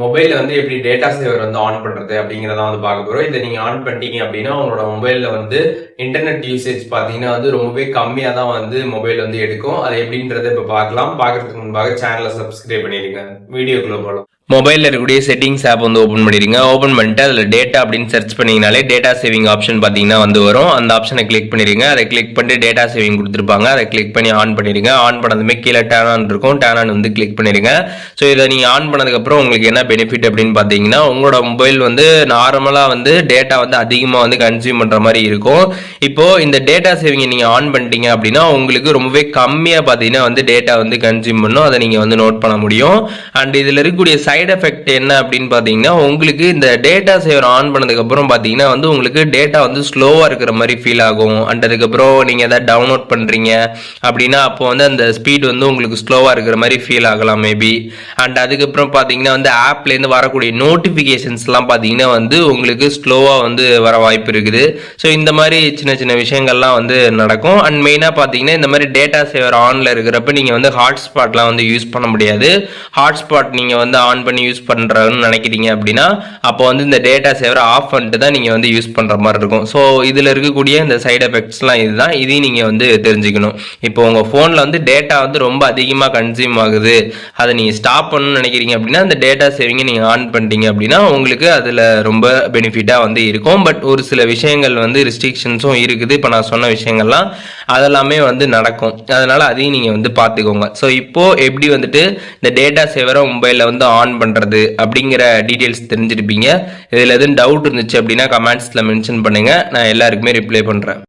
மொபைல்ல வந்து எப்படி டேட்டா சேவர் வந்து ஆன் பண்றது அப்படிங்கறத வந்து பார்க்க போறோம். இதை நீங்க ஆன் பண்ணிட்டீங்க அப்படின்னா உங்களோட மொபைல்ல வந்து இன்டர்நெட் யூசேஜ் பாத்தீங்கன்னா வந்து ரொம்பவே கம்மியா தான் வந்து மொபைல் வந்து எடுக்கும். அது எப்படின்றத இப்ப பார்க்கலாம். பார்க்கறதுக்கு முன்பாக சேனலை சப்ஸ்கிரைப் பண்ணிடுங்க. வீடியோக்குள்ள போகலாம். மொபைலில் இருக்கக்கூடிய செட்டிங்ஸ் ஆப் வந்து ஓப்பன் பண்ணிடுங்க. ஓப்பன் பண்ணிட்டு அதில் டேட்டா அப்படின்னு சர்ச் பண்ணிங்கனாலே டேட்டா சேவிங் ஆப்ஷன் பார்த்தீங்கன்னா வந்து வரும். அந்த ஆப்ஷனை கிளிக் பண்ணிடுங்க. அதை கிளிக் பண்ணிட்டு டேட்டா சேவிங் கொடுத்துருப்பாங்க. அதை கிளிக் பண்ணி ஆன் பண்ணிடுங்க. ஆன் பண்ணதுமே கீழே டேன் ஆன் இருக்கும். டேன் ஆன் வந்து கிளிக் பண்ணிடுங்க. ஸோ இதை நீங்கள் ஆன் பண்ணதுக்கப்புறம் உங்களுக்கு என்ன பெனிஃபிட் அப்படின்னு பார்த்தீங்கன்னா உங்களோட மொபைல் வந்து நார்மலாக வந்து டேட்டா வந்து அதிகமாக வந்து கன்சியூம் பண்ணுற மாதிரி இருக்கும். இப்போ இந்த டேட்டா சேவிங்கை நீங்கள் ஆன் பண்ணிட்டீங்க அப்படின்னா உங்களுக்கு ரொம்பவே கம்மியாக பார்த்தீங்கன்னா வந்து டேட்டா வந்து கன்சியூம் பண்ணும். அதை நீங்கள் வந்து நோட் பண்ண முடியும். அண்ட் இதில் இருக்கக்கூடிய சைடு எஃபெக்ட் என்ன அப்படின்னு பாத்தீங்கன்னா உங்களுக்கு இந்த டேட்டா சேவர் ஆன் பண்ணதுக்கு அப்புறம் பாத்தீங்கன்னா வந்து உங்களுக்கு டேட்டா வந்து ஸ்லோவா இருக்கிற மாதிரி ஃபீல் ஆகும். அண்ட் அதுக்கப்புறம் நீங்க ஏதாவது டவுன்லோட் பண்றீங்க அப்படின்னா அப்போ வந்து அந்த ஸ்பீட் வந்து உங்களுக்கு ஸ்லோவா இருக்கிற மாதிரி ஃபீல் ஆகலாம் மேபி. அண்ட் அதுக்கப்புறம் பாத்தீங்கன்னா வந்து ஆப்ல இருந்து வரக்கூடிய நோட்டிபிகேஷன்ஸ் எல்லாம் பாத்தீங்கன்னா வந்து உங்களுக்கு ஸ்லோவா வந்து வர வாய்ப்பு இருக்குது. ஸோ இந்த மாதிரி சின்ன சின்ன விஷயங்கள்லாம் வந்து நடக்கும். அண்ட் மெயினா பாத்தீங்கன்னா இந்த மாதிரி டேட்டா சேவர் ஆன்ல இருக்கிறப்ப நீங்க வந்து ஹாட்ஸ்பாட்லாம் வந்து யூஸ் பண்ண முடியாது. ஹாட்ஸ்பாட் நீங்க வந்து ஆன் பண்ணி யூஸ் பண்றன்னு நினைக்கிறீங்க அப்படின்னா அப்போ வந்து இந்த டேட்டா சேவர் ஆஃப் பண்ணிட்டு தான் நீங்க வந்து யூஸ் பண்ற மாதிரி இருக்கும். ஸோ இதுல இருக்கக்கூடிய இந்த சைடு எஃபெக்ட்ஸ்லாம் இதுதான். இதையும் நீங்க வந்து தெரிஞ்சுக்கணும். இப்போ உங்க போன்ல வந்து டேட்டா வந்து ரொம்ப அதிகமா கன்சியூம் ஆகுது, அதை நீங்க ஸ்டாப் பண்ணணும்னு நினைக்கிறீங்க அப்படின்னா இந்த டேட்டா சேவிங்கை நீங்க ஆன் பண்ணிட்டீங்க அப்படின்னா உங்களுக்கு அதுல ரொம்ப பெனிஃபிட்டா வந்து இருக்கும். பட் ஒரு சில விஷயங்கள் வந்து ரெஸ்ட்ரிக்ஷன்ஸும் இருக்குது. இப்போ நான் சொன்ன விஷயங்கள்லாம் அதெல்லாமே வந்து நடக்கும். அதனால அதையும் நீங்க வந்து பார்த்துக்கோங்க. ஸோ இப்போ எப்படி வந்துட்டு இந்த டேட்டா சேவரை மொபைலில் வந்து ஆன் பண்றது அப்படிங்கிற டீடைல்ஸ் தெரிஞ்சிருப்பீங்க. இதில் எதுவும் டவுட் இருந்துச்சு அப்படின்னா கமெண்ட்ஸ்ல மென்ஷன் பண்ணுங்க. நான் எல்லாருக்குமே ரிப்ளை பண்றேன்.